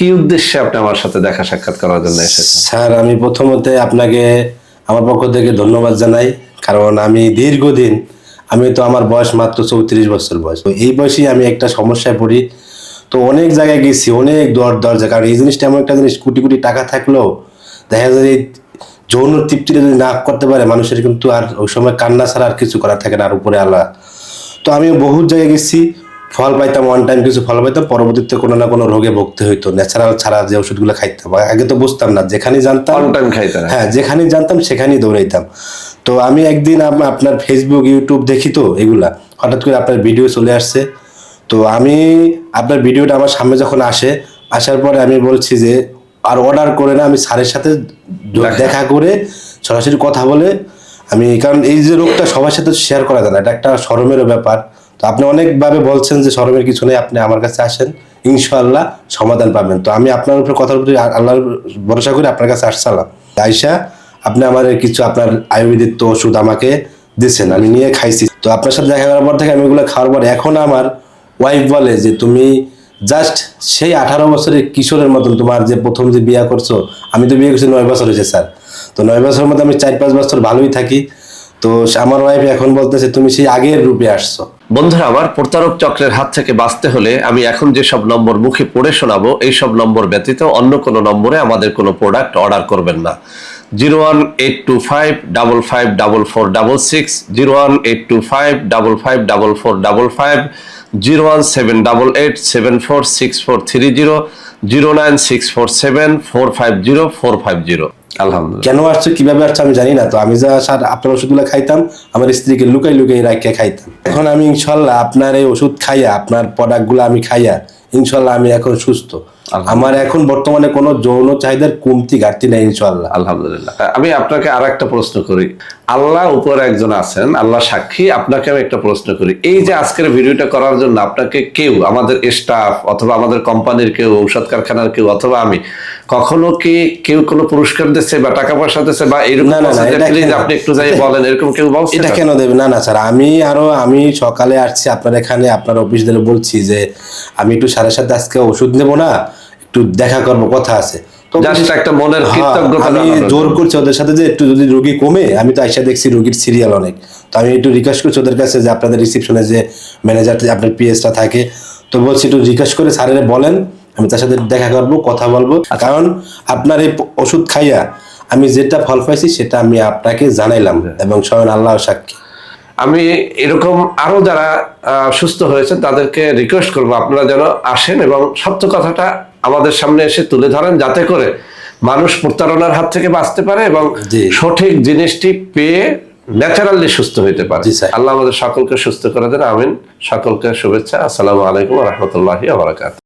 কি উদ্দেশ্যে আপনি আমার সাথে দেখা সাক্ষাৎ করার জন্য এসেছেন? স্যার, আমি প্রথমত আপনাকে আমার পক্ষ থেকে ধন্যবাদ জানাই, কারণ আমি দীর্ঘদিন, আমি তো আমার বয়স মাত্র 34 বছর বয়স, তো এই বয়সে আমি একটা সমস্যায় পড়ি। তো অনেক জায়গায় গেছি, অনেক দরজা, কারণ এই জিনিসটা এমন একটা জিনিস, কোটি কোটি টাকা থাকলেও দেখা যায় এই যৌন তৃপ্তিটা যদি না করতে পারে মানুষের, কিন্তু আর ওই সময় কান্না ছাড়া আর কিছু করার থাকে না, আর উপরে আল্লাহ। তো আমি বহু জায়গায় গেছি, ফল পাইতাম, ওয়ান টাইম কিছু ফল পাইতাম, পরবর্তীতে কোনো না কোনো রোগে ভুগতে হইতো। ন্যাচারাল ছাড়া যে ওষুধগুলো খাইতাম, আগে তো বুঝতাম না, যেখানেই জানতাম অন টাইম খাইতেন? হ্যাঁ, যেখানেই জানতাম সেখানেই দৌড়াইতাম। তো আমি একদিন আপনার ফেসবুক, ইউটিউব দেখি, তো এগুলা হঠাৎ করে আপনার ভিডিও চলে আসছে। তো আমি আপনার ভিডিওটা আমার সামনে যখন আসার পরে আমি বলছি যে আর অর্ডার করে না, আমি স্যারের সাথে দেখা করে সরাসরি কথা বলে আমি, কারণ এই যে রোগটা সবার সাথে শেয়ার করা যায় না, এটা একটা শরমেরও ব্যাপার। তো আপনি অনেকভাবে বলছেন যে শরমের কিছু নেই, আপনি আমার কাছে আসেন, ইনশাআল্লাহ সমাধান পাবেন। তো আমি আপনার উপরে কথার উপরে আল্লাহর ভরসা করে আপনার কাছে আসছিলাম। আইসা আপনি আমার কিছু আপনার আয়ুর্বেদিক ওষুধ আমাকে দিচ্ছেন, আমি নিয়ে খাইছি। তো আপনার সাথে দেখা করার পর থেকে আমি ওগুলো খাওয়ার পর এখন আমার ওয়াইফ বলে যে তুমি জাস্ট সেই 18 বছরের কিশোরের মতন, তোমার যে প্রথম যে বিয়ে করছো, আমি তো বিয়ে করছি 9 বছর হয়েছে স্যার। তো 9 বছরের মধ্যে আমি 4-5 বছর ভালোই থাকি। তো আমার ওয়াইফ এখন বলতেছে তুমি সেই আগের রূপে আসছো। বন্ধুরা আমার, প্রতারক চক্রের হাত থেকে বাঁচতে হলে আমি এখন যেসব নম্বর মুখে পড়ে শোনাবো, এই সব নম্বর ব্যতীত অন্য কোনো নম্বরে আমাদের কোনো প্রোডাক্ট অর্ডার করবেন না। 01825554466, 01825554455, 01788746430, 09647450450। আলহামদুলিল্লাহ। কেন আসছো, কিভাবে আসছো আমি জানি না। তো আমি যা স্যার আপনার ওষুধগুলো খাইতাম, আমার স্ত্রীকে লুকাই লুকাই রাখিয়া খাইতাম। এখন আমি ইনশাল্লাহ আপনার এই ওষুধ খাইয়া, আপনার প্রোডাক্টগুলো আমি খাইয়া ইনশাল্লাহ আমি এখন সুস্থ। আমার এখন বর্তমানে কোনো যৌন চাহিদার কমতি ঘাটতি নাই ইনশাল্লাহ। আলহামদুলিল্লাহ। আমি আপনাকে আর একটা প্রশ্ন করি, আল্লাহ উপরে একজন আছেন, আল্লাহ সাক্ষী, আপনাকে আমি একটা প্রশ্ন করি। এই যে আজকের ভিডিওটা করার জন্য আপনাকে কেউ, আমাদের স্টাফ অথবা আমাদের কোম্পানির কেউ, ঔষধ কারখানার কেউ অথবা আমি, কখনো কি কেউ কোনো পুরস্কার দিচ্ছে বা টাকা পয়সা দিচ্ছে বা এরকম? প্লিজ আপনি একটু যাই বলেন, এরকম কেউ বলছে? এটা কেন দেবে? না না স্যার, আমি সকালে আসছি আপনার এখানে, আপনার অফিস ধরে বলছি যে আমি একটু স্যারের সাথে আজকে ওষুধ নেবো না, একটু দেখা করবো, কথা আছে। তো জাস্ট একটা মনের কৃতজ্ঞতা। আমি জোর করছি ওদের সাথে যে একটু যদি রোগী কমে, আমি তো আইসা দেখছি রোগীর সিরিয়াল অনেক, তো আমি একটু রিকোয়েস্ট করছি ওদের কাছে যে আপনাদের রিসেপশনে যে ম্যানেজার, আপনার পিএসটা থাকে, তো বলছি একটু রিকোয়েস্ট করে স্যারের বলেন, আমি তার সাথে দেখা করবো, কথা বলবো। কারণ আপনার এই ওষুধ খাইয়া আমি যেটা ফল পাইছি সেটা আমি আপনাকে জানাইলাম, এবং স্বয়ং আল্লাহ সাক্ষী। আমি এরকম আরো যারা সুস্থ হয়েছেন তাদেরকে রিকোয়েস্ট করবো আপনারা যেন আসেন এবং সত্য কথাটা আমাদের সামনে এসে তুলে ধরেন, যাতে করে মানুষ প্রতারণার হাত থেকে বাঁচতে পারে এবং সঠিক জিনিসটি পেয়ে ন্যাচারালি সুস্থ হইতে পারে। আল্লাহ আমাদের সকলকে সুস্থ করে দেন, আমিন। সকলকে শুভেচ্ছা। আসসালামু আলাইকুম ওয়া রাহমাতুল্লাহি ওয়া বারাকাতুহু।